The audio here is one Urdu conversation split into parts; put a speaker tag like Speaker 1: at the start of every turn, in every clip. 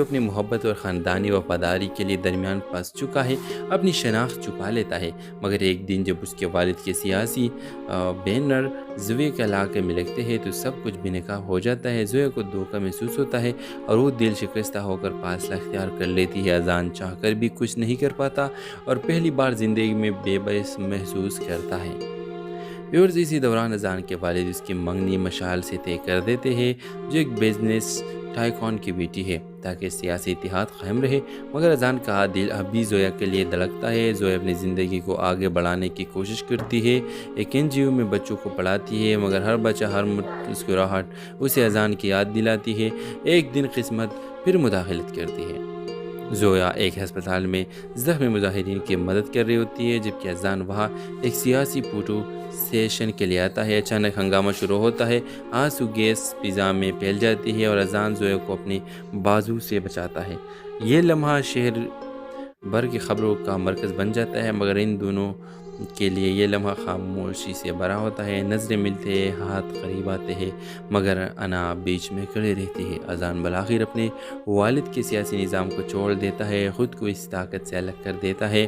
Speaker 1: اپنی محبت اور خاندانی وفاداری کے لیے درمیان پھنس چکا ہے، اپنی شناخت چھپا لیتا ہے، مگر ایک دن جب اس کے والد کے سیاسی بینر زویا کے علاقے میں لگتے ہیں تو سب کچھ بے نقاب ہو جاتا ہے۔ زویا کو دھوکہ محسوس ہوتا ہے اور وہ دل شکستہ ہو کر فاصلہ اختیار کر لیتی ہے۔ اذان چاہ کر بھی کچھ نہیں کر پاتا اور پہلی بار زندگی میں بے بس محسوس کرتا ہے۔ ویورز، اسی دوران اذان کے والد اس کی منگنی مشعل سے طے کر دیتے ہیں، جو ایک بزنس ٹائکون کی بیٹی ہے، تاکہ سیاسی اتحاد قائم رہے، مگر اذان کا دل اب بھی زویا کے لیے دھڑکتا ہے۔ زویا اپنی زندگی کو آگے بڑھانے کی کوشش کرتی ہے، ایک NGO میں بچوں کو پڑھاتی ہے، مگر ہر بچہ، ہر مسکراہٹ اسے اذان کی یاد دلاتی ہے۔ ایک دن قسمت پھر مداخلت کرتی ہے۔ زویا ایک ہسپتال میں زخمی مظاہرین کی مدد کر رہی ہوتی ہے، جبکہ اذان وہاں ایک سیاسی فوٹو سیشن کے لیے آتا ہے۔ اچانک ہنگامہ شروع ہوتا ہے، آنسو گیس فضا میں پھیل جاتی ہے اور اذان زویا کو اپنی بازو سے بچاتا ہے۔ یہ لمحہ شہر بھر کی خبروں کا مرکز بن جاتا ہے، مگر ان دونوں کے لیے یہ لمحہ خاموشی سے بھرا ہوتا ہے۔ نظریں ملتے ہیں، ہاتھ قریب آتے ہیں، مگر انا بیچ میں کھڑی رہتی ہے۔ اذان بالآخر اپنے والد کے سیاسی نظام کو چھوڑ دیتا ہے، خود کو اس طاقت سے الگ کر دیتا ہے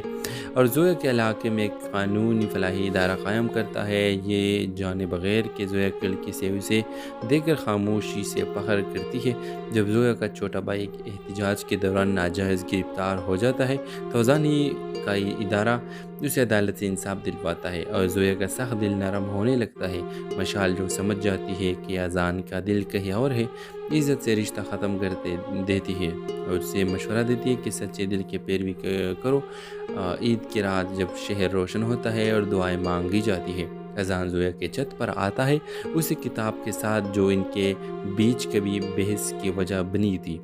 Speaker 1: اور زویا کے علاقے میں ایک قانونی فلاحی ادارہ قائم کرتا ہے۔ یہ جانے بغیر کہ زویا کھڑکی سے اسے دیکھ کر خاموشی سے فخر کرتی ہے۔ جب زویا کا چھوٹا بھائی ایک احتجاج کے دوران ناجائز گرفتار ہو جاتا ہے تو اذان ہی کا یہ ادارہ اسے عدالت سے انصاف دلواتا ہے اور زویا کا سخت دل نرم ہونے لگتا ہے۔ مشعل جو سمجھ جاتی ہے کہ اذان کا دل کہیں اور ہے، عزت سے رشتہ ختم کر دیتی ہے اور اسے مشورہ دیتی ہے کہ سچے دل کی پیروی کرو۔ عید کی رات جب شہر روشن ہوتا ہے اور دعائیں مانگی جاتی ہے، اذان زویا کے چھت پر آتا ہے، اسی کتاب کے ساتھ جو ان کے بیچ کبھی بحث کی وجہ بنی تھی۔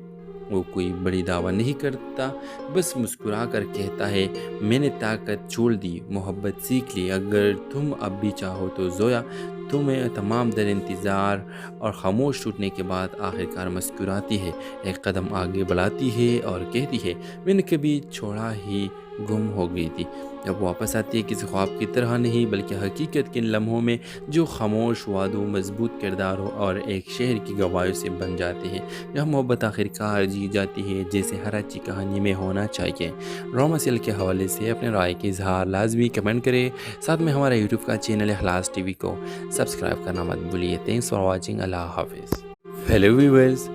Speaker 1: وہ کوئی بڑی دعویٰ نہیں کرتا، بس مسکرا کر کہتا ہے، میں نے طاقت چھوڑ دی، محبت سیکھ لی، اگر تم اب بھی چاہو تو زویا۔ تمہیں تمام در انتظار اور خاموش ٹوٹنے کے بعد آخرکار مسکراتی ہے، ایک قدم آگے بڑھاتی ہے اور کہتی ہے، میں نے کبھی چھوڑا ہی گم ہو گئی تھی، اب واپس آتی ہے، کسی خواب کی طرح نہیں بلکہ حقیقت کے ان لمحوں میں جو خاموش وعدوں، مضبوط کرداروں اور ایک شہر کی گواہیوں سے بن جاتے ہیں، جہاں محبت آخرکار جی جاتی ہے جیسے ہر اچھی کہانی میں ہونا چاہیے۔ ڈرامہ سیریل کے حوالے سے اپنے رائے کے اظہار لازمی کمنٹ کریں، ساتھ میں ہمارا یوٹیوب کا چینل اخلاص ٹی وی کو سبسکرائب کرنا مت بھولیے۔ تھینکس فار واچنگ، اللہ حافظ۔ ہیلو ویورز،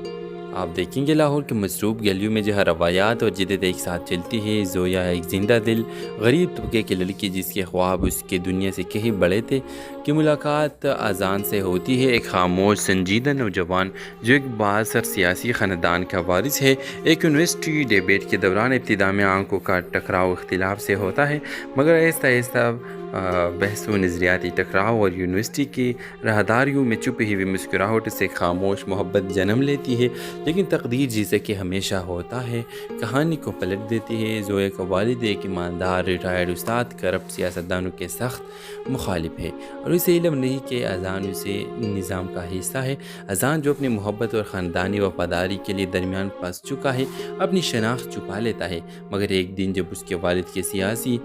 Speaker 1: آپ دیکھیں گے لاہور کے مصروف گلیوں میں جہاں روایات اور جدت ایک ساتھ چلتی ہے۔ زویا ایک زندہ دل غریب طبقے کی لڑکی جس کے خواب اس کے دنیا سے کہیں بڑے تھے، کی ملاقات اذان سے ہوتی ہے، ایک خاموش سنجیدہ نوجوان جو ایک بااثر سیاسی خاندان کا وارث ہے۔ ایک یونیورسٹی ڈیبیٹ کے دوران ابتدا میں آنکھوں کا ٹکراؤ اختلاف سے ہوتا ہے، مگر آہستہ آہستہ بحث و نظریاتی ٹکراؤ اور یونیورسٹی کی راہداریوں میں چھپی ہوئی مسکراہٹ سے خاموش محبت جنم لیتی ہے۔ لیکن تقدیر جیسے کہ ہمیشہ ہوتا ہے کہانی کو پلٹ دیتی ہے۔ زویا کا والد ایک ایماندار ریٹائرڈ استاد کرپٹ سیاستدانوں کے سخت مخالف ہے اور اسے علم نہیں کہ اذان اسے نظام کا حصہ ہے۔ اذان جو اپنی محبت اور خاندانی وفاداری کے لیے درمیان پھنس چکا ہے، اپنی شناخت چھپا لیتا ہے، مگر ایک دن جب اس کے والد کے سیاسی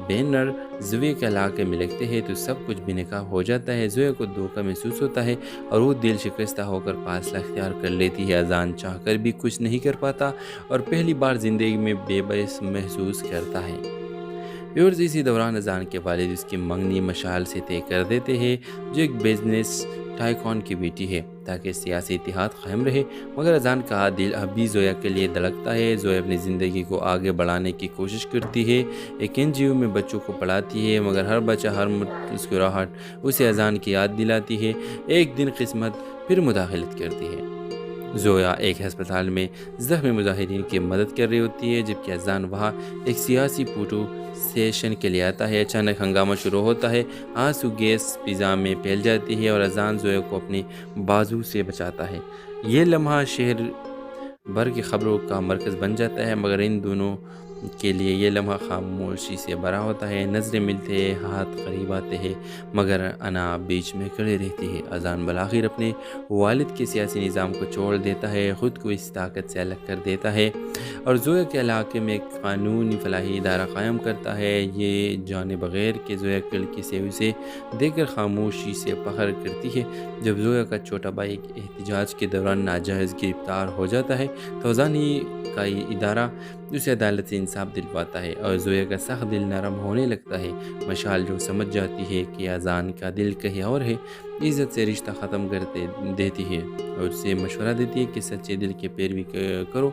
Speaker 1: بینر زویا کے علاقے میں لگتے ہیں تو سب کچھ بے نقاب ہو جاتا ہے۔ زویا کو دھوکہ محسوس ہوتا ہے اور وہ دل شکستہ ہو کر فاصلہ اختیار کر لیتی ہے۔ اذان چاہ کر بھی کچھ نہیں کر پاتا اور پہلی بار زندگی میں بے بس محسوس کرتا ہے۔ ویورز، اسی دوران اذان کے والد اس کی منگنی مشعل سے طے کر دیتے ہیں، جو ایک بزنس ٹائکون کی بیٹی ہے، تاکہ سیاسی اتحاد قائم رہے، مگر اذان کا دل اب بھی زویا کے لیے دھڑکتا ہے۔ زویا اپنی زندگی کو آگے بڑھانے کی کوشش کرتی ہے، ایک NGO میں بچوں کو پڑھاتی ہے، مگر ہر بچہ، ہر مسکراہٹ اسے اذان کی یاد دلاتی ہے۔ ایک دن قسمت پھر مداخلت کرتی ہے۔ زویا ایک ہسپتال میں زخمی مظاہرین کی مدد کر رہی ہوتی ہے، جبکہ اذان وہاں ایک سیاسی فوٹو سیشن کے لیے آتا ہے۔ اچانک ہنگامہ شروع ہوتا ہے، آنسو گیس فضا میں پھیل جاتی ہے اور اذان زویا کو اپنی بازو سے بچاتا ہے۔ یہ لمحہ شہر بھر کی خبروں کا مرکز بن جاتا ہے، مگر ان دونوں کے لیے یہ لمحہ خاموشی سے بھرا ہوتا ہے۔ نظریں ملتے ہیں، ہاتھ قریب آتے ہیں، مگر انا بیچ میں کھڑی رہتی ہے۔ اذان بالآخر اپنے والد کے سیاسی نظام کو چھوڑ دیتا ہے، خود کو اس طاقت سے الگ کر دیتا ہے اور زویا کے علاقے میں ایک قانونی فلاحی ادارہ قائم کرتا ہے۔ یہ جانے بغیر کہ زویا لڑکی سے اسے دیکھ کر خاموشی سے فخر کرتی ہے۔ جب زویا کا چھوٹا بھائی احتجاج کے دوران ناجائز گرفتار ہو جاتا ہے تو اذان کا یہ ادارہ اسے عدالت سے انصاف دلواتا ہے اور زویا کا سخت دل نرم ہونے لگتا ہے۔ مشال جو سمجھ جاتی ہے کہ اذان کا دل کہیں اور ہے، عزت سے رشتہ ختم کر دیتی ہے اور اسے مشورہ دیتی ہے کہ سچے دل کی پیروی کرو۔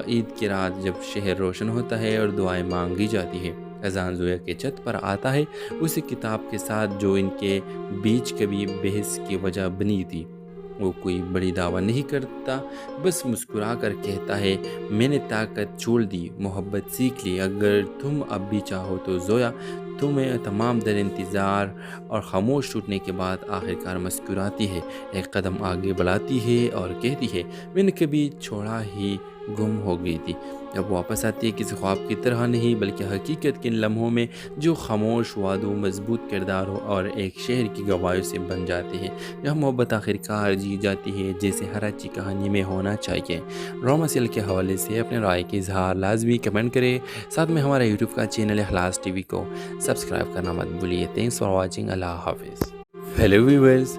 Speaker 1: عید کی رات جب شہر روشن ہوتا ہے اور دعائیں مانگی جاتی ہے، اذان زویا کے چھت پر آتا ہے، اسی کتاب کے ساتھ جو ان کے بیچ کبھی بحث کی وجہ بنی تھی۔ وہ کوئی بڑی دعویٰ نہیں کرتا، بس مسکرا کر کہتا ہے، میں نے طاقت چھوڑ دی، محبت سیکھ لی، اگر تم اب بھی چاہو تو زویا۔ تمہیں تمام در انتظار اور خاموش ٹوٹنے کے بعد آخرکار مسکراتی ہے، ایک قدم آگے بڑھاتی ہے اور کہتی ہے، میں نے کبھی چھوڑا ہی گم ہو گئی تھی۔ اب واپس آتی ہے، کسی خواب کی طرح نہیں بلکہ حقیقت کے ان لمحوں میں جو خاموش وعدوں، مضبوط کرداروں اور ایک شہر کی گواہیوں سے بن جاتے ہیں، جہاں محبت آخرکار جی جاتی ہے جیسے ہر اچھی کہانی میں ہونا چاہیے۔ ڈرامہ سیریل کے حوالے سے اپنے رائے کے اظہار لازمی کمنٹ کریں، ساتھ میں ہمارا یوٹیوب کا چینل اخلاص ٹی وی کو سبسکرائب کرنا مت بھولیے۔ تھینکس فار واچنگ، اللہ حافظ۔ ہیلو ویورز،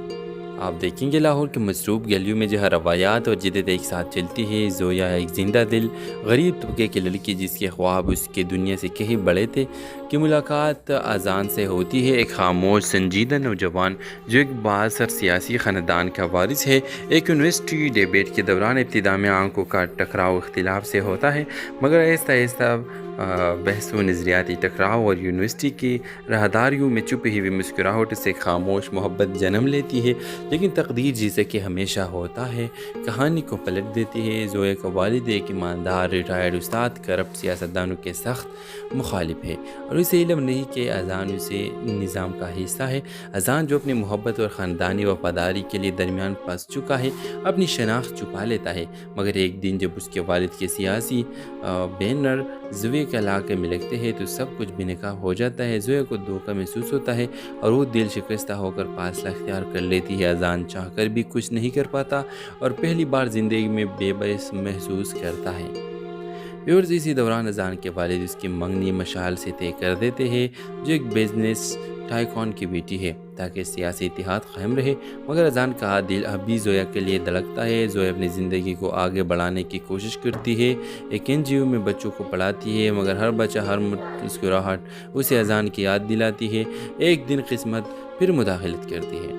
Speaker 1: آپ دیکھیں گے لاہور کے مصروف گلیوں میں جہاں روایات اور جدت ایک ساتھ چلتی ہے۔ زویا ایک زندہ دل غریب طبقے کی لڑکی جس کے خواب اس کے دنیا سے کہیں بڑے تھے کی ملاقات اذان سے ہوتی ہے، ایک خاموش سنجیدہ نوجوان جو ایک بااثر سیاسی خاندان کا وارث ہے۔ ایک یونیورسٹی ڈیبیٹ کے دوران ابتدا میں آنکھوں کا ٹکراؤ اختلاف سے ہوتا ہے، مگر آہستہ آہستہ بحث و نظریاتی ٹکراؤ اور یونیورسٹی کی راہداریوں میں چھپی ہوئی مسکراہٹ سے خاموش محبت جنم لیتی ہے۔ لیکن تقدیر جیسے کہ ہمیشہ ہوتا ہے کہانی کو پلٹ دیتی ہے۔ زویا کا والد ایک ایماندار ریٹائرڈ استاد کرپٹ سیاستدانوں کے سخت مخالف ہے اور اسے علم نہیں کہ اذان اسے نظام کا حصہ ہے۔ اذان جو اپنی محبت اور خاندانی وفاداری کے لیے درمیان پھنس چکا ہے، اپنی شناخت چھپا لیتا ہے، مگر ایک دن جب اس کے والد کے سیاسی بینر زویا کے علاقے میں لگتے ہیں تو سب کچھ بے نقاب ہو جاتا ہے۔ زویا کو دھوکہ محسوس ہوتا ہے اور وہ دل شکستہ ہو کر فاصلہ اختیار کر لیتی ہے۔ اذان چاہ کر بھی کچھ نہیں کر پاتا اور پہلی بار زندگی میں بے بس محسوس کرتا ہے۔ ویورز، اسی دوران اذان کے والد اس کی منگنی مشال سے طے کر دیتے ہیں جو ایک بزنس ٹائکون کی بیٹی ہے تاکہ سیاسی اتحاد قائم رہے، مگر اذان کا دل اب بھی زویا کے لیے دھڑکتا ہے۔ زویا اپنی زندگی کو آگے بڑھانے کی کوشش کرتی ہے، ایک NGO میں بچوں کو پڑھاتی ہے، مگر ہر بچہ، ہر مسکراہٹ اسے اذان کی یاد دلاتی ہے۔ ایک دن قسمت پھر مداخلت کرتی ہے۔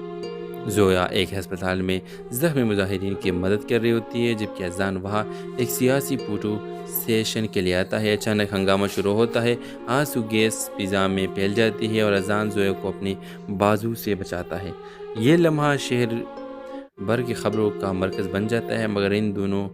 Speaker 1: زویا ایک ہسپتال میں زخمی مظاہرین کی مدد کر رہی ہوتی ہے جبکہ اذان وہاں ایک سیاسی فوٹو سیشن کے لیے آتا ہے۔ اچانک ہنگامہ شروع ہوتا ہے، آنسو گیس فضا میں پھیل جاتی ہے اور اذان زویا کو اپنی بازو سے بچاتا ہے۔ یہ لمحہ شہر بھر کی خبروں کا مرکز بن جاتا ہے، مگر ان دونوں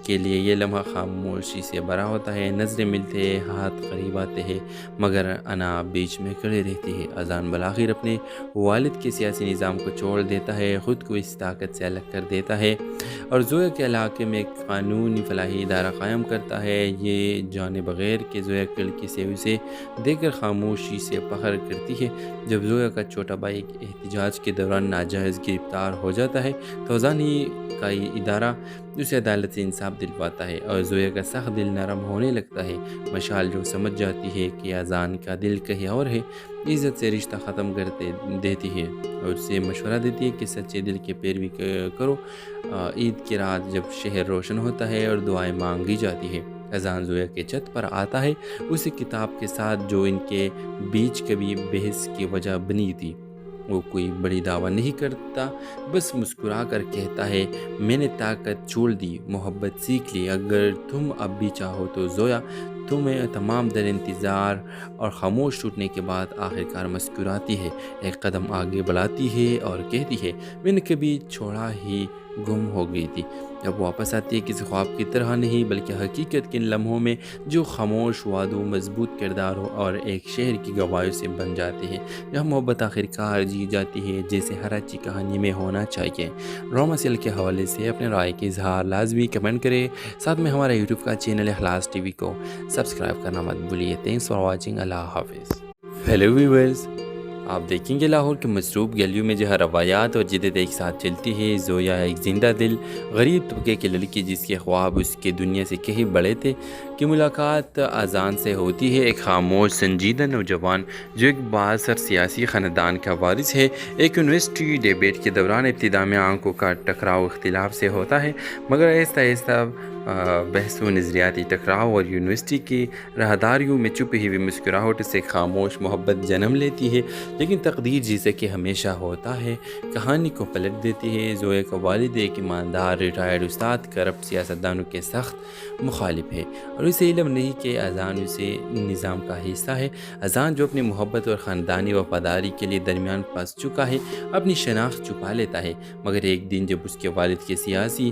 Speaker 1: کے لیے یہ لمحہ خاموشی سے بھرا ہوتا ہے۔ نظریں ملتے ہیں، ہاتھ قریب آتے ہیں، مگر انا بیچ میں کھڑی رہتی ہے۔ اذان بالآخر اپنے والد کے سیاسی نظام کو چھوڑ دیتا ہے، خود کو اس طاقت سے الگ کر دیتا ہے اور زویا کے علاقے میں ایک قانونی فلاحی ادارہ قائم کرتا ہے۔ یہ جانے بغیر کہ زویا لڑکی سے اسے دیکھ کر خاموشی سے فخر کرتی ہے۔ جب زویا کا چھوٹا بھائی احتجاج کے دوران ناجائز گرفتار ہو جاتا ہے تو اذان کا یہ ادارہ اسے عدالت سے انصاف دلواتا ہے اور زویا کا سخت دل نرم ہونے لگتا ہے۔ مشال جو سمجھ جاتی ہے کہ اذان کا دل کہیں اور ہے، عزت سے رشتہ ختم کر دیتی ہے اور اسے مشورہ دیتی ہے کہ سچے دل کی پیروی کرو۔ عید کی رات جب شہر روشن ہوتا ہے اور دعائیں مانگی جاتی ہے، اذان زویا کے چھت پر آتا ہے، اسی کتاب کے ساتھ جو ان کے بیچ کبھی بحث کی وجہ بنی تھی۔ وہ کوئی بڑی دعویٰ نہیں کرتا، بس مسکرا کر کہتا ہے، میں نے طاقت چھوڑ دی، محبت سیکھ لی، اگر تم اب بھی چاہو تو زویا۔ تمہیں تمام در انتظار اور خاموش ٹوٹنے کے بعد آخرکار مسکراتی ہے، ایک قدم آگے بڑھاتی ہے اور کہتی ہے، میں نے کبھی چھوڑا ہی گم ہو گئی تھی۔ اب واپس آتی ہے، کسی خواب کی طرح نہیں بلکہ حقیقت کے ان لمحوں میں جو خاموش وعدوں، مضبوط کرداروں اور ایک شہر کی گواہیوں سے بن جاتے ہیں، جہاں محبت آخرکار جی جاتی ہے جیسے ہر اچھی کہانی میں ہونا چاہیے۔ ڈرامہ سیریل کے حوالے سے اپنے رائے کے اظہار لازمی کمنٹ کریں، ساتھ میں ہمارا یوٹیوب کا چینل اخلاص ٹی وی کو سبسکرائب کرنا مت بھولیے۔ تھینکس فار واچنگ، اللہ حافظ۔ ہیلو ویورز، آپ دیکھیں گے لاہور کے مصروف گلیوں میں جہاں روایات اور جدت ایک ساتھ چلتی ہے۔ زویا ایک زندہ دل غریب طبقے کی لڑکی جس کے خواب اس کے دنیا سے کہیں بڑے تھے کی ملاقات اذان سے ہوتی ہے۔ ایک خاموش سنجیدہ نوجوان جو ایک بااثر سیاسی خاندان کا وارث ہے، ایک یونیورسٹی ڈیبیٹ کے دوران ابتدا میں آنکھوں کا ٹکراؤ اختلاف سے ہوتا ہے، مگر آہستہ آہستہ بحث و نظریاتی ٹکراؤ اور یونیورسٹی کی راہداریوں میں چھپی ہوئی مسکراہٹ سے خاموش محبت جنم لیتی ہے۔ لیکن تقدیر جیسے کہ ہمیشہ ہوتا ہے کہانی کو پلٹ دیتی ہے۔ زویا کا والد ایک ایماندار ریٹائرڈ استاد کرپٹ سیاستدانوں کے سخت مخالف ہے، اور اسے علم نہیں کہ اذان اسے نظام کا حصہ ہے۔ اذان جو اپنی محبت اور خاندانی وفاداری کے لیے درمیان پھنس چکا ہے اپنی شناخت چھپا لیتا ہے، مگر ایک دن جب اس کے والد کے سیاسی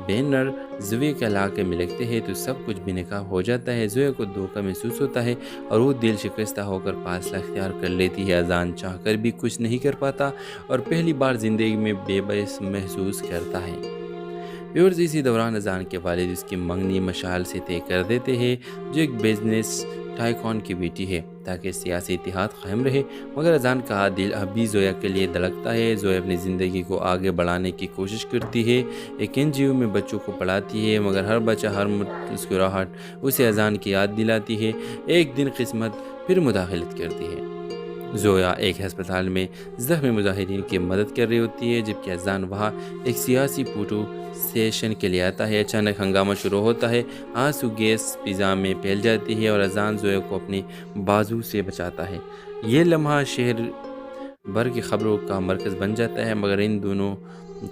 Speaker 1: بینر زویا کے علاقے میں لگتے ہیں تو سب کچھ بے نقاب ہو جاتا ہے۔ زویا کو دھوکہ محسوس ہوتا ہے اور وہ دل شکستہ ہو کر فاصلہ اختیار کر لیتی ہے۔ اذان چاہ کر بھی کچھ نہیں کر پاتا اور پہلی بار زندگی میں بے بس محسوس کرتا ہے۔ ویورز، اسی دوران اذان کے والد اس کی منگنی مشال سے طے کر دیتے ہیں جو ایک بزنس ٹائکون کی بیٹی ہے تاکہ سیاسی اتحاد قائم رہے، مگر اذان کا دل اب بھی زویا کے لیے دھڑکتا ہے۔ زویا اپنی زندگی کو آگے بڑھانے کی کوشش کرتی ہے، ایک NGO میں بچوں کو پڑھاتی ہے، مگر ہر بچہ ہر مسکراہٹ اسے اذان کی یاد دلاتی ہے۔ ایک دن قسمت پھر مداخلت کرتی ہے۔ زویا ایک ہسپتال میں زخمی مظاہرین کی مدد کر رہی ہوتی ہے جبکہ اذان وہاں ایک سیاسی فوٹو سیشن کے لیے آتا ہے۔ اچانک ہنگامہ شروع ہوتا ہے، آنسو گیس فضا میں پھیل جاتی ہے اور اذان زویا کو اپنی بازو سے بچاتا ہے۔ یہ لمحہ شہر بھر کی خبروں کا مرکز بن جاتا ہے، مگر ان دونوں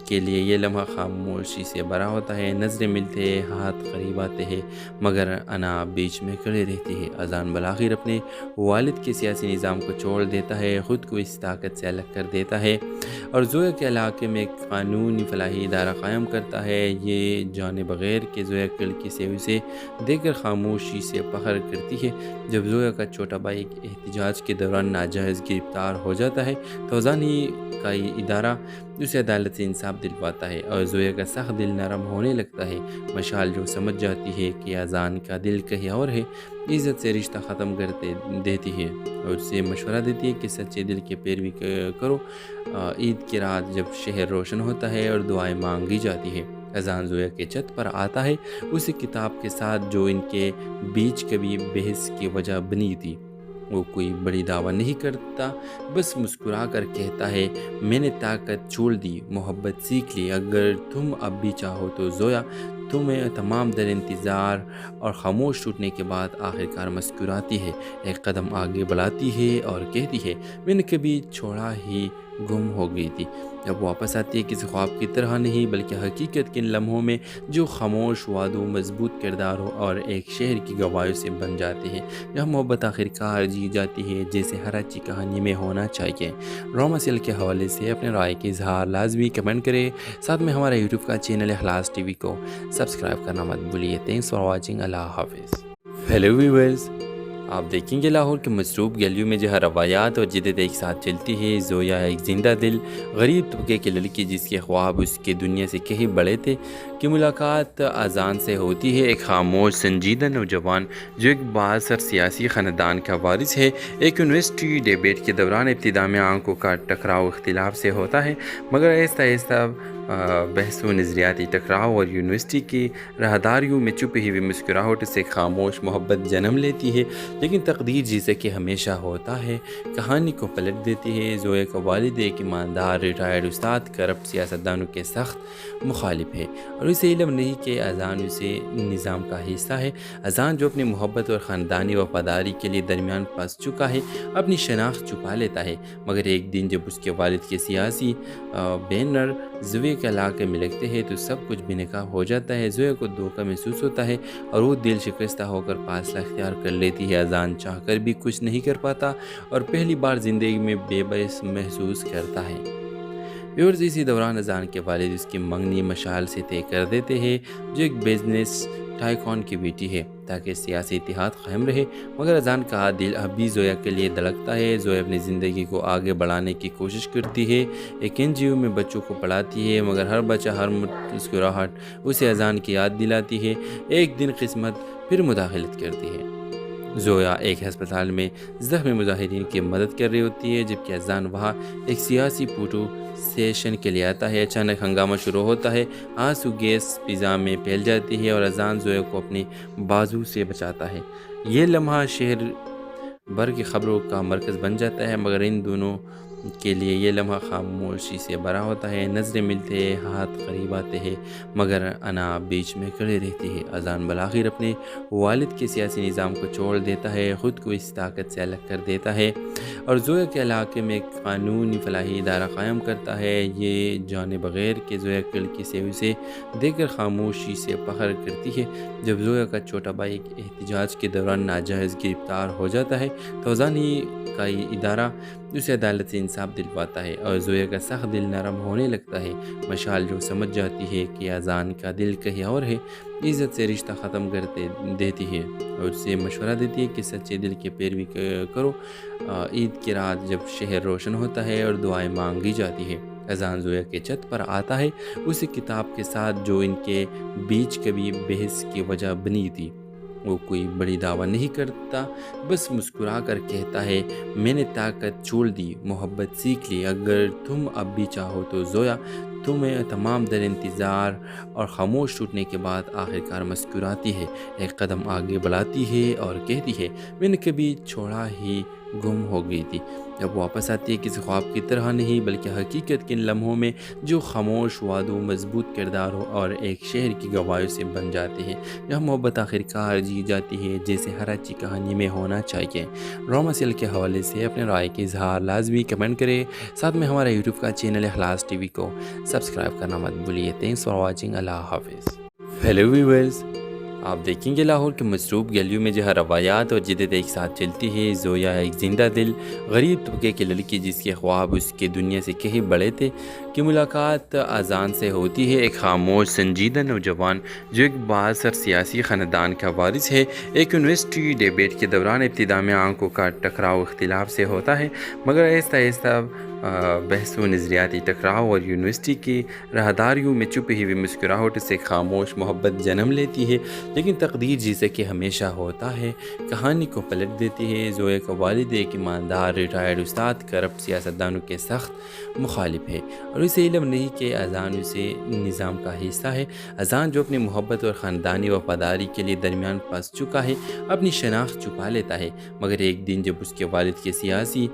Speaker 1: کے لیے یہ لمحہ خاموشی سے بھرا ہوتا ہے۔ نظریں ملتے ہیں، ہاتھ قریب آتے ہیں، مگر انا بیچ میں کھڑی رہتی ہے۔ اذان بالآخر اپنے والد کے سیاسی نظام کو چھوڑ دیتا ہے، خود کو اس طاقت سے الگ کر دیتا ہے اور زویا کے علاقے میں ایک قانونی فلاحی ادارہ قائم کرتا ہے۔ یہ جانے بغیر کہ زویا لڑکی سے اسے دیکھ کر خاموشی سے فخر کرتی ہے۔ جب زویا کا چھوٹا بھائی احتجاج کے دوران ناجائز گرفتار ہو جاتا ہے تو اذان ہی کا یہ ادارہ اسے عدالت سے انصاف دلواتا ہے اور زویا کا سخت دل نرم ہونے لگتا ہے۔ مشال جو سمجھ جاتی ہے کہ اذان کا دل کہیں اور ہے، عزت سے رشتہ ختم کر دیتی ہے اور اسے مشورہ دیتی ہے کہ سچے دل کی پیروی کرو۔ عید کی رات جب شہر روشن ہوتا ہے اور دعائیں مانگی جاتی ہے، اذان زویا کے چھت پر آتا ہے اسی کتاب کے ساتھ جو ان کے بیچ کبھی بحث کی وجہ بنی تھی۔ وہ کوئی بڑی دعویٰ نہیں کرتا، بس مسکرا کر کہتا ہے، میں نے طاقت چھوڑ دی، محبت سیکھ لی، اگر تم اب بھی چاہو تو زویا۔ تمہیں تمام در انتظار اور خاموش ٹوٹنے کے بعد آخرکار مسکراتی ہے، ایک قدم آگے بڑھاتی ہے اور کہتی ہے، میں نے کبھی چھوڑا ہی گم ہو گئی تھی، اب واپس آتی ہے، کسی خواب کی طرح نہیں بلکہ حقیقت کے ان لمحوں میں جو خاموش وعدوں، مضبوط کرداروں اور ایک شہر کی گواہیوں سے بن جاتے ہیں، جہاں محبت آخرکار جی جاتی ہے جیسے ہر اچھی کہانی میں ہونا چاہیے۔ ڈرامہ سیریل کے حوالے سے اپنے رائے کے اظہار لازمی کمنٹ کریں، ساتھ میں ہمارا یوٹیوب کا چینل اخلاص ٹی وی کو سبسکرائب کرنا مت بھولیے۔ تھینکس فار واچنگ، اللہ حافظ۔ ہیلو ویورز، آپ دیکھیں گے لاہور کے مصروف گلیوں میں جہاں روایات اور جدت ایک ساتھ چلتی ہے۔ زویا ایک زندہ دل غریب طبقے کی لڑکی جس کے خواب اس کے دنیا سے کہیں بڑے تھے کی ملاقات اذان سے ہوتی ہے۔ ایک خاموش سنجیدہ نوجوان جو ایک بااثر سیاسی خاندان کا وارث ہے، ایک یونیورسٹی ڈیبیٹ کے دوران ابتدا میں آنکھوں کا ٹکراؤ اختلاف سے ہوتا ہے، مگر آہستہ آہستہ بحث و نظریاتی ٹکراؤ اور یونیورسٹی کی راہداریوں میں چھپی ہوئی مسکراہٹ سے خاموش محبت جنم لیتی ہے۔ لیکن تقدیر جیسے کہ ہمیشہ ہوتا ہے کہانی کو پلٹ دیتی ہے۔ زویا کا والد ایک ایماندار ریٹائرڈ استاد کرپٹ سیاستدانوں کے سخت مخالف ہے، اور اسے علم نہیں کہ اذان اسے نظام کا حصہ ہے۔ اذان جو اپنی محبت اور خاندانی وفاداری کے لیے درمیان پھنس چکا ہے اپنی شناخت چھپا لیتا ہے، مگر ایک دن جب اس کے والد کے سیاسی بینر زویا کے علاقے میں لگتے ہیں تو سب کچھ بے نقاب ہو جاتا ہے۔ زویا کو دھوکہ محسوس ہوتا ہے اور وہ دل شکستہ ہو کر فاصلہ اختیار کر لیتی ہے۔ اذان چاہ کر بھی کچھ نہیں کر پاتا اور پہلی بار زندگی میں بے بس محسوس کرتا ہے۔ ویورز، اسی دوران اذان کے والد اس کی منگنی مشال سے طے کر دیتے ہیں جو ایک بزنس ٹائکون کی بیٹی ہے تاکہ سیاسی اتحاد قائم رہے، مگر اذان کا دل اب بھی زویا کے لیے دھڑکتا ہے۔ زویا اپنی زندگی کو آگے بڑھانے کی کوشش کرتی ہے، ایک NGO میں بچوں کو پڑھاتی ہے، مگر ہر بچہ ہر مسکراہٹ اسے اذان کی یاد دلاتی ہے۔ ایک دن قسمت پھر مداخلت کرتی ہے۔ زویا ایک ہسپتال میں زخمی مظاہرین کی مدد کر رہی ہوتی ہے جبکہ اذان وہاں ایک سیاسی فوٹو سیشن کے لیے آتا ہے۔ اچانک ہنگامہ شروع ہوتا ہے، آنسو گیس فضا میں پھیل جاتی ہے اور اذان زویا کو اپنی بازو سے بچاتا ہے۔ یہ لمحہ شہر بھر کی خبروں کا مرکز بن جاتا ہے، مگر ان دونوں کے لیے یہ لمحہ خاموشی سے بھرا ہوتا ہے۔ نظریں ملتے ہیں، ہاتھ قریب آتے ہیں، مگر انا بیچ میں کھڑی رہتی ہے۔ اذان بالآخر اپنے والد کے سیاسی نظام کو چھوڑ دیتا ہے، خود کو اس طاقت سے الگ کر دیتا ہے اور زویا کے علاقے میں ایک قانونی فلاحی ادارہ قائم کرتا ہے۔ یہ جانے بغیر کہ زویا کھڑکی سے اسے دیکھ کر خاموشی سے فخر کرتی ہے۔ جب زویا کا چھوٹا بھائی ایک احتجاج کے دوران ناجائز گرفتار ہو جاتا ہے تو اذان ہی کا یہ ادارہ اسے عدالت سے انصاف دلواتا ہے اور زویا کا سخت دل نرم ہونے لگتا ہے۔ مشال جو سمجھ جاتی ہے کہ اذان کا دل کہیں اور ہے، عزت سے رشتہ ختم کر دیتی ہے اور اسے مشورہ دیتی ہے کہ سچے دل کی پیروی کرو۔ عید کی رات جب شہر روشن ہوتا ہے اور دعائیں مانگی جاتی ہے، اذان زویا کے چھت پر آتا ہے، اسی کتاب کے ساتھ جو ان کے بیچ کبھی بحث کی وجہ بنی تھی۔ وہ کوئی بڑی دعویٰ نہیں کرتا، بس مسکرا کر کہتا ہے، میں نے طاقت چھوڑ دی، محبت سیکھ لی، اگر تم اب بھی چاہو تو زویا۔ تمہیں تمام در انتظار اور خاموش ٹوٹنے کے بعد آخرکار مسکراتی ہے، ایک قدم آگے بڑھاتی ہے اور کہتی ہے، میں نے کبھی چھوڑا ہی گم ہو گئی تھی۔ جب واپس آتی ہے کسی خواب کی طرح نہیں بلکہ حقیقت کے ان لمحوں میں جو خاموش وعدوں، مضبوط کرداروں اور ایک شہر کی گواہیوں سے بن جاتے ہیں، جہاں محبت آخرکار جی جاتی ہے جیسے ہر اچھی کہانی میں ہونا چاہیے۔ ڈرامہ سیریل کے حوالے سے اپنے رائے کے اظہار لازمی کمنٹ کریں، ساتھ میں ہمارا یوٹیوب کا چینل اخلاص ٹی وی کو سبسکرائب کرنا مت بھولیے۔ تھینکس فار واچنگ، اللہ حافظ۔ ہیلو ویورز، آپ دیکھیں گے لاہور کے مصروف گلیوں میں جہاں روایات اور جدت ایک ساتھ چلتی ہے۔ زویا ایک زندہ دل غریب طبقے کی لڑکی جس کے خواب اس کے دنیا سے کہیں بڑے تھے کی ملاقات اذان سے ہوتی ہے، ایک خاموش سنجیدہ نوجوان جو ایک بااثر سیاسی خاندان کا وارث ہے۔ ایک یونیورسٹی ڈیبیٹ کے دوران ابتدا میں آنکھوں کا ٹکراؤ اختلاف سے ہوتا ہے، مگر آہستہ آہستہ بحث و نظریاتی ٹکراؤ اور یونیورسٹی کی راہداریوں میں چھپی ہوئی مسکراہٹ سے خاموش محبت جنم لیتی ہے۔ لیکن تقدیر جیسے کہ ہمیشہ ہوتا ہے کہانی کو پلٹ دیتی ہے۔ زویا کا والد ایک ایماندار ریٹائرڈ استاد کرپٹ سیاستدانوں کے سخت مخالف ہے اور اسے علم نہیں کہ اذان اسے نظام کا حصہ ہے۔ اذان جو اپنی محبت اور خاندانی وفاداری کے لیے درمیان پھنس چکا ہے، اپنی شناخت چھپا لیتا ہے، مگر ایک دن جب اس کے والد کے سیاسی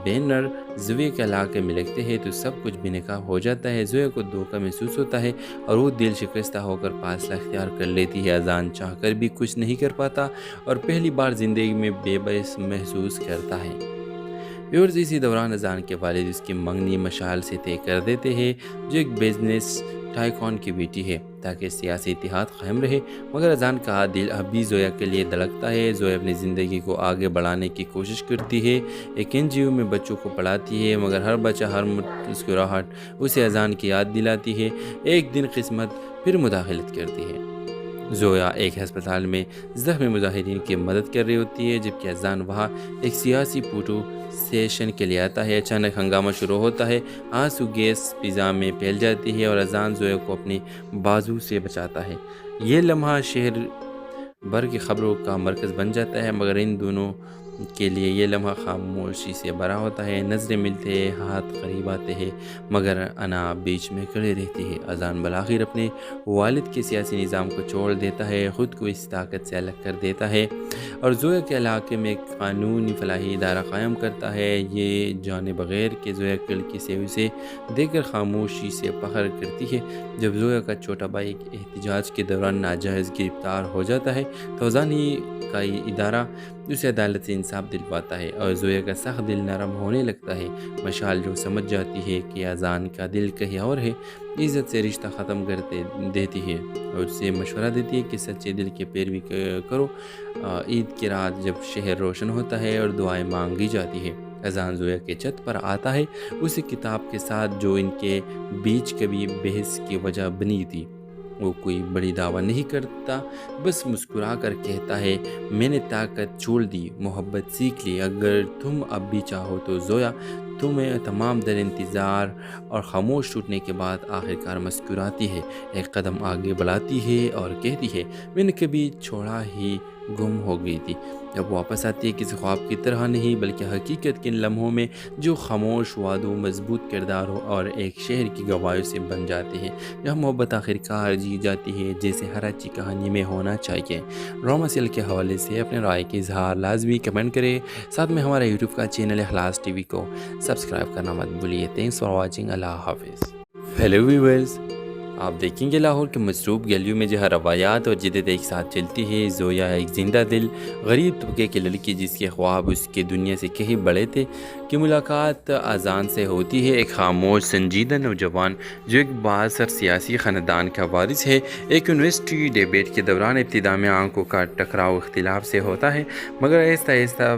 Speaker 1: بینر زویا کے علاقے میں لگتے ہیں تو سب کچھ بے نقاب ہو جاتا ہے۔ زویا کو دھوکہ محسوس ہوتا ہے اور وہ دل شکستہ ہو کر فاصلہ اختیار کر لیتی ہے۔ اذان چاہ کر بھی کچھ نہیں کر پاتا اور پہلی بار زندگی میں بے بس محسوس کرتا ہے۔ ویورز، اسی دوران اذان کے والد اس کی منگنی مشال سے طے کر دیتے ہیں جو ایک بزنس ٹائکون کی بیٹی ہے تاکہ سیاسی اتحاد قائم رہے، مگر اذان کا دل اب بھی زویا کے لیے دھڑکتا ہے۔ زویا اپنی زندگی کو آگے بڑھانے کی کوشش کرتی ہے، ایک NGO میں بچوں کو پڑھاتی ہے، مگر ہر بچہ، ہر مسکراہٹ اسے اذان کی یاد دلاتی ہے۔ ایک دن قسمت پھر مداخلت کرتی ہے۔ زویا ایک ہسپتال میں زخمی مظاہرین کی مدد کر رہی ہوتی ہے جبکہ اذان وہاں ایک سیاسی فوٹو سیشن کے لیے آتا ہے۔ اچانک ہنگامہ شروع ہوتا ہے، آنسو گیس فضا میں پھیل جاتی ہے اور اذان زویا کو اپنی بازو سے بچاتا ہے۔ یہ لمحہ شہر بھر کی خبروں کا مرکز بن جاتا ہے، مگر ان دونوں کے لیے یہ لمحہ خاموشی سے بھرا ہوتا ہے۔ نظریں ملتے ہیں، ہاتھ قریب آتے ہیں، مگر انا بیچ میں کھڑی رہتی ہے۔ اذان بالآخر اپنے والد کے سیاسی نظام کو چھوڑ دیتا ہے، خود کو اس طاقت سے الگ کر دیتا ہے اور زویا کے علاقے میں ایک قانونی فلاحی ادارہ قائم کرتا ہے، یہ جانے بغیر کہ زویا کھڑکی سے اسے دیکھ کر خاموشی سے فخر کرتی ہے۔ جب زویا کا چھوٹا بھائی ایک احتجاج کے دوران ناجائز گرفتار ہو جاتا ہے تو اذان ہی کا یہ ادارہ اسے عدالت سے انصاف دلواتا ہے اور زویا کا سخت دل نرم ہونے لگتا ہے۔ مشال جو سمجھ جاتی ہے کہ اذان کا دل کہیں اور ہے، عزت سے رشتہ ختم کر دیتی ہے اور اسے مشورہ دیتی ہے کہ سچے دل کی پیروی کرو۔ عید کی رات جب شہر روشن ہوتا ہے اور دعائیں مانگی جاتی ہے، اذان زویا کے چھت پر آتا ہے، اسی کتاب کے ساتھ جو ان کے بیچ کبھی بحث کی وجہ بنی تھی۔ وہ کوئی بڑی دعویٰ نہیں کرتا، بس مسکرا کر کہتا ہے، میں نے طاقت چھوڑ دی، محبت سیکھ لی، اگر تم اب بھی چاہو تو زویا۔ تمہیں تمام در انتظار اور خاموش ٹوٹنے کے بعد آخرکار مسکراتی ہے، ایک قدم آگے بڑھاتی ہے اور کہتی ہے، میں نے کبھی چھوڑا ہی گم ہو گئی تھی۔ جب واپس آتی ہے کسی خواب کی طرح نہیں بلکہ حقیقت کے ان لمحوں میں جو خاموش وعدوں، مضبوط کرداروں اور ایک شہر کی گواہیوں سے بن جاتے ہیں، جہاں محبت آخر کار جی جاتی ہے جیسے ہر اچھی کہانی میں ہونا چاہیے۔ ڈرامہ سیل کے حوالے سے اپنے رائے کے اظہار لازمی کمنٹ کریں، ساتھ میں ہمارا یوٹیوب کا چینل اخلاص ٹی وی کو سبسکرائب کرنا مت بھولیے۔ تھینکس فار واچنگ، اللہ حافظ۔ ہیلو ویورز، آپ دیکھیں گے لاہور کے مصروف گلیوں میں جہاں روایات اور جدت ایک ساتھ چلتی ہے۔ زویا ایک زندہ دل غریب طبقے کی لڑکی جس کے خواب اس کے دنیا سے کہیں بڑے تھے کی ملاقات اذان سے ہوتی ہے۔ ایک خاموش سنجیدہ نوجوان جو ایک بااثر سیاسی خاندان کا وارث ہے، ایک یونیورسٹی ڈیبیٹ کے دوران ابتدا میں آنکھوں کا ٹکراؤ اختلاف سے ہوتا ہے، مگر آہستہ آہستہ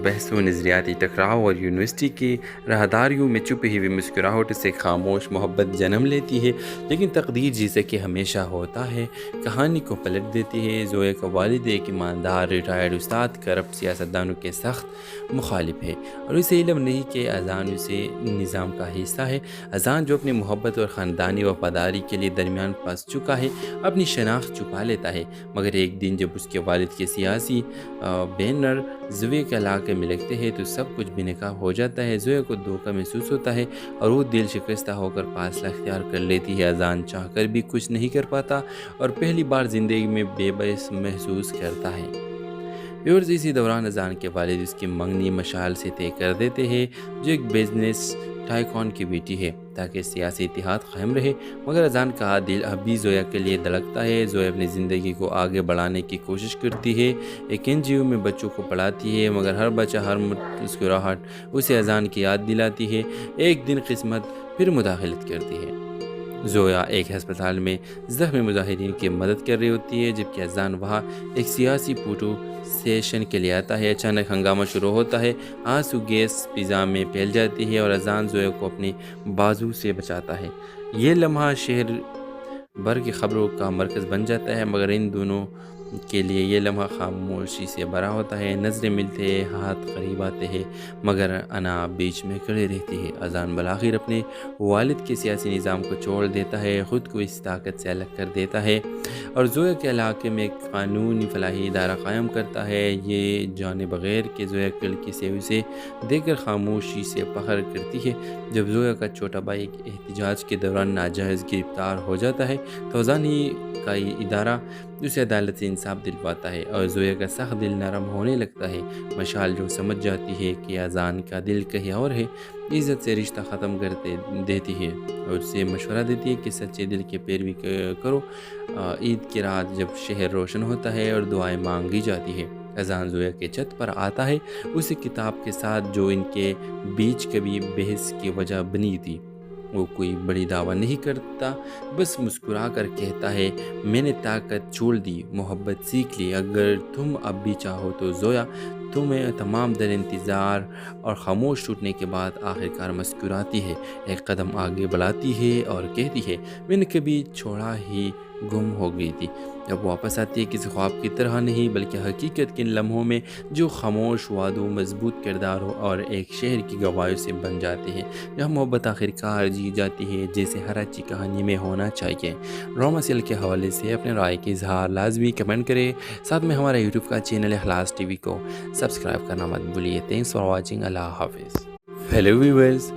Speaker 1: بحث و نظریاتی ٹکراؤ اور یونیورسٹی کی راہداریوں میں چھپی ہوئی مسکراہٹ سے خاموش محبت جنم لیتی ہے۔ لیکن تقدیر جیسے کہ ہمیشہ ہوتا ہے کہانی کو پلٹ دیتی ہے۔ زویا کا والد ایک ایماندار ریٹائرڈ استاد کرپٹ سیاستدانوں کے سخت مخالف ہے، اور اسے علم نہیں کہ اذان اسے نظام کا حصہ ہے۔ اذان جو اپنی محبت اور خاندانی وفاداری کے لیے درمیان پھنس چکا ہے، اپنی شناخت چھپا لیتا ہے، مگر ایک دن جب اس کے والد کے سیاسی بینر زویا کے علاقے میں لگتے ہیں تو سب کچھ بے نقاب ہو جاتا ہے۔ زویا کو دھوکہ محسوس ہوتا ہے اور وہ دل شکستہ ہو کر فاصلہ اختیار کر لیتی ہے۔ اذان چاہ کر بھی کچھ نہیں کر پاتا اور پہلی بار زندگی میں بے بس محسوس کرتا ہے۔ ویورز، اسی دوران اذان کے والد اس کی منگنی مشعل سے طے کر دیتے ہیں، جو ایک بزنس ٹائکون کی بیٹی ہے، تاکہ سیاسی اتحاد قائم رہے، مگر اذان کا دل اب بھی زویا کے لیے دھڑکتا ہے۔ زویا اپنی زندگی کو آگے بڑھانے کی کوشش کرتی ہے، ایک NGO میں بچوں کو پڑھاتی ہے، مگر ہر بچہ، ہر مسکراہٹ اسے اذان کی یاد دلاتی ہے۔ ایک دن قسمت پھر مداخلت کرتی ہے۔ زویا ایک ہسپتال میں زخمی مظاہرین کی مدد کر رہی ہوتی ہے، جبکہ اذان وہاں ایک سیاسی فوٹو سیشن کے لیے آتا ہے۔ اچانک ہنگامہ شروع ہوتا ہے، آنسو گیس فضا میں پھیل جاتی ہے اور اذان زویا کو اپنی بازو سے بچاتا ہے۔ یہ لمحہ شہر بھر کی خبروں کا مرکز بن جاتا ہے، مگر ان دونوں کے لیے یہ لمحہ خاموشی سے بھرا ہوتا ہے۔ نظریں ملتے ہیں، ہاتھ قریب آتے ہیں، مگر انا بیچ میں کھڑے رہتی ہے۔ اذان بالآخر اپنے والد کے سیاسی نظام کو چھوڑ دیتا ہے، خود کو اس طاقت سے الگ کر دیتا ہے اور زویا کے علاقے میں ایک قانونی فلاحی ادارہ قائم کرتا ہے۔ یہ جانے بغیر کہ زویا کی لڑکی سے اسے دیکھ کر خاموشی سے فخر کرتی ہے۔ جب زویا کا چھوٹا بھائی ایک احتجاج کے دوران ناجائز گرفتار ہو جاتا ہے تو اذان ہی کا یہ ادارہ اسے عدالت سے انصاف دلواتا ہے اور زویا کا سخت دل نرم ہونے لگتا ہے۔ مشعل جو سمجھ جاتی ہے کہ اذان کا دل کہیں اور ہے، عزت سے رشتہ ختم کر دیتی ہے اور اسے مشورہ دیتی ہے کہ سچے دل کی پیروی کرو۔ عید کی رات جب شہر روشن ہوتا ہے اور دعائیں مانگی جاتی ہے، اذان زویا کے چھت پر آتا ہے، اسی کتاب کے ساتھ جو ان کے بیچ کبھی بحث کی وجہ بنی تھی۔ وہ کوئی بڑی دعویٰ نہیں کرتا، بس مسکرا کر کہتا ہے، میں نے طاقت چھوڑ دی، محبت سیکھ لی، اگر تم اب بھی چاہو تو زویا۔ تمہیں تمام در انتظار اور خاموش ٹوٹنے کے بعد آخرکار مسکراتی ہے، ایک قدم آگے بڑھاتی ہے اور کہتی ہے، میں نے کبھی چھوڑا ہی گم ہو گئی تھی۔ جب واپس آتی ہے کسی خواب کی طرح نہیں بلکہ حقیقت کے ان لمحوں میں جو خاموش وعدوں، مضبوط کرداروں اور ایک شہر کی گواہیوں سے بن جاتے ہیں، جہاں محبت آخر کار جی جاتی ہے جیسے ہر اچھی کہانی میں ہونا چاہیے۔ ڈرامہ سیل کے حوالے سے اپنے رائے کے اظہار لازمی کمنٹ کریں، ساتھ میں ہمارا یوٹیوب کا چینل اخلاص ٹی وی کو سبسکرائب کرنا مت بھولیے۔ تھینکس فار واچنگ، اللہ حافظ۔ ہیلو ویورز،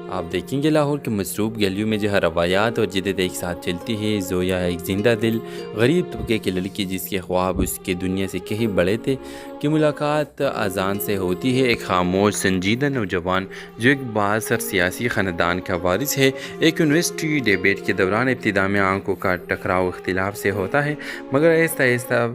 Speaker 1: آپ دیکھیں گے لاہور کے مصروف گلیوں میں جہاں روایات اور جدت ایک ساتھ چلتی ہے۔ زویا ایک زندہ دل غریب طبقے کی لڑکی جس کے خواب اس کے دنیا سے کہیں بڑے تھے کی ملاقات اذان سے ہوتی ہے۔ ایک خاموش سنجیدہ نوجوان جو ایک بااثر سیاسی خاندان کا وارث ہے، ایک یونیورسٹی ڈیبیٹ کے دوران ابتدا میں آنکھوں کا ٹکراؤ اختلاف سے ہوتا ہے، مگر آہستہ آہستہ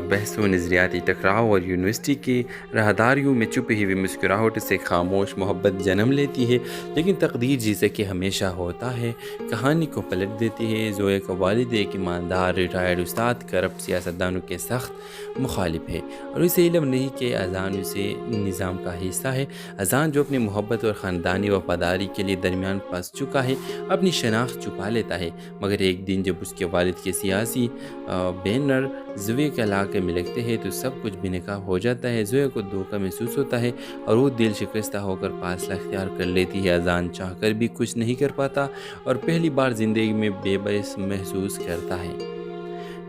Speaker 1: بحث و نظریاتی ٹکراؤ اور یونیورسٹی کی راہداریوں میں چھپی ہوئی مسکراہٹ سے خاموش محبت جنم لیتی ہے۔ لیکن تقدیر جیسے کہ ہمیشہ ہوتا ہے کہانی کو پلٹ دیتی ہے۔ زویا کا والد ایک ایماندار ریٹائرڈ استاد کرپٹ سیاستدانوں کے سخت مخالف ہے، اور اسے علم نہیں کہ اذان اسے نظام کا حصہ ہے۔ اذان جو اپنی محبت اور خاندانی وفاداری کے لیے درمیان پھنس چکا ہے، اپنی شناخت چھپا لیتا ہے، مگر ایک دن جب اس کے والد کے سیاسی بینر زویا کے علاقے میں لگتے ہیں تو سب کچھ بے نقاب ہو جاتا ہے۔ زویا کو دھوکہ محسوس ہوتا ہے اور وہ دل شکستہ ہو کر فاصلہ اختیار کر لیتی ہے۔ اذان چاہ کر بھی کچھ نہیں کر پاتا اور پہلی بار زندگی میں بے بس محسوس کرتا ہے۔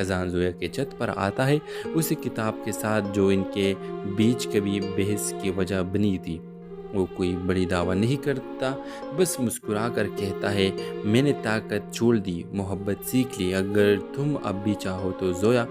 Speaker 1: اذان زویا کے چھت پر آتا ہے، اسی کتاب کے ساتھ جو ان کے بیچ کبھی بحث کی وجہ بنی تھی۔ وہ کوئی بڑی دعویٰ نہیں کرتا، بس مسکرا کر کہتا ہے، میں نے طاقت چھوڑ دی، محبت سیکھ لی، اگر تم اب بھی چاہو تو زویا۔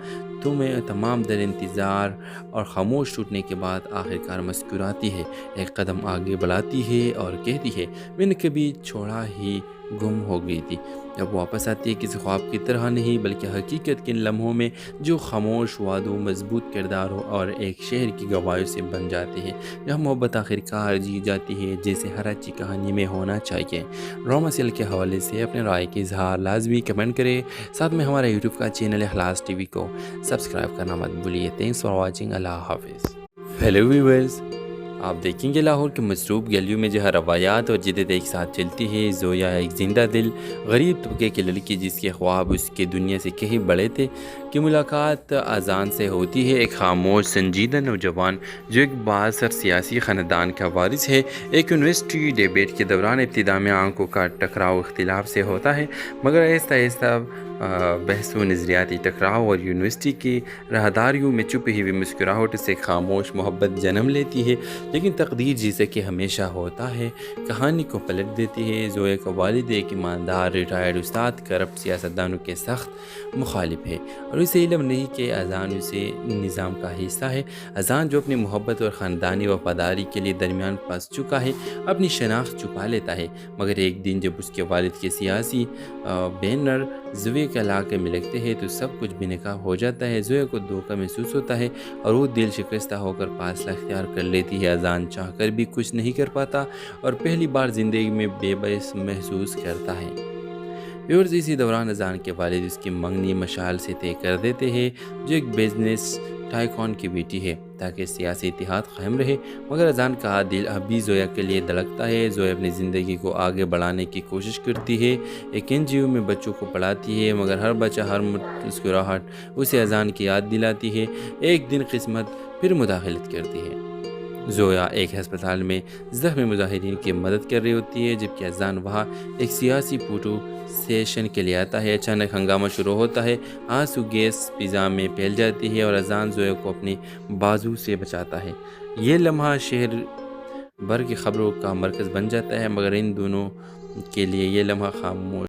Speaker 1: تمہیں تمام در انتظار اور خاموش ٹوٹنے کے بعد آخرکار مسکراتی ہے، ایک قدم آگے بڑھاتی ہے اور کہتی ہے، میں نے کبھی چھوڑا ہی گم ہو گئی تھی۔ اب واپس آتی ہے، کسی خواب کی طرح نہیں بلکہ حقیقت کے ان لمحوں میں جو خاموش وعدوں، مضبوط کرداروں اور ایک شہر کی گواہیوں سے بن جاتے ہیں، جہاں محبت آخرکار جی جاتی ہے جیسے ہر اچھی کہانی میں ہونا چاہیے۔ ڈرامہ سیریل کے حوالے سے اپنے رائے کے اظہار لازمی کمنٹ کریں، ساتھ میں ہمارا یوٹیوب کا چینل اخلاص ٹی وی کو سبسکرائب کرنا مت بھولیے۔ تھینکس فار واچنگ، اللہ حافظ۔ ہیلو ویورز، آپ دیکھیں گے لاہور کے مصروف گلیوں میں جہاں روایات اور جدت ایک ساتھ چلتی ہے۔ زویا ایک زندہ دل غریب طبقے کی لڑکی جس کے خواب اس کے دنیا سے کہیں بڑے تھے، کی ملاقات اذان سے ہوتی ہے۔ ایک خاموش سنجیدہ نوجوان جو ایک بااثر سیاسی خاندان کا وارث ہے، ایک یونیورسٹی ڈیبیٹ کے دوران ابتدا میں آنکھوں کا ٹکراؤ اختلاف سے ہوتا ہے، مگر آہستہ آہستہ بحث و نظریاتی ٹکراؤ اور یونیورسٹی کی راہداریوں میں چھپی ہوئی مسکراہٹ سے خاموش محبت جنم لیتی ہے۔ لیکن تقدیر جیسے کہ ہمیشہ ہوتا ہے کہانی کو پلٹ دیتی ہے۔ زویا کا والد ایک ایماندار ریٹائرڈ استاد کرپٹ سیاستدانوں کے سخت مخالف ہے، اور اسے علم نہیں کہ اذان اسے نظام کا حصہ ہے۔ اذان جو اپنی محبت اور خاندانی وفاداری کے لیے درمیان پھنس چکا ہے، اپنی شناخت چھپا لیتا ہے، مگر ایک دن جب اس کے والد کے سیاسی بینر زویا کے علاقے میں لگتے ہیں تو سب کچھ بے نقاب ہو جاتا ہے۔ زویا کو دھوکہ محسوس ہوتا ہے اور وہ دل شکستہ ہو کر فاصلہ اختیار کر لیتی ہے۔ اذان چاہ کر بھی کچھ نہیں کر پاتا اور پہلی بار زندگی میں بے بس محسوس کرتا ہے۔ ویورز، اسی دوران اذان کے والد اس کی منگنی مشعل سے طے کر دیتے ہیں، جو ایک بزنس ٹائکون کی بیٹی ہے، تاکہ سیاسی اتحاد قائم رہے، مگر اذان کا دل اب بھی زویا کے لیے دھڑکتا ہے۔ زویا اپنی زندگی کو آگے بڑھانے کی کوشش کرتی ہے، ایک NGO میں بچوں کو پڑھاتی ہے، مگر ہر بچہ، ہر مسکراہٹ اسے اذان کی یاد دلاتی ہے۔ ایک دن قسمت پھر مداخلت کرتی ہے۔ زویا ایک ہسپتال میں زخمی مظاہرین کی مدد کر رہی ہوتی ہے، جبکہ اذان وہاں ایک سیاسی فوٹو سیشن کے لیے آتا ہے۔ اچانک ہنگامہ شروع ہوتا ہے، آنسو گیس فضا میں پھیل جاتی ہے اور اذان زویا کو اپنی بازو سے بچاتا ہے۔ یہ لمحہ شہر بھر کی خبروں کا مرکز بن جاتا ہے، مگر ان دونوں کے لیے یہ لمحہ خاموش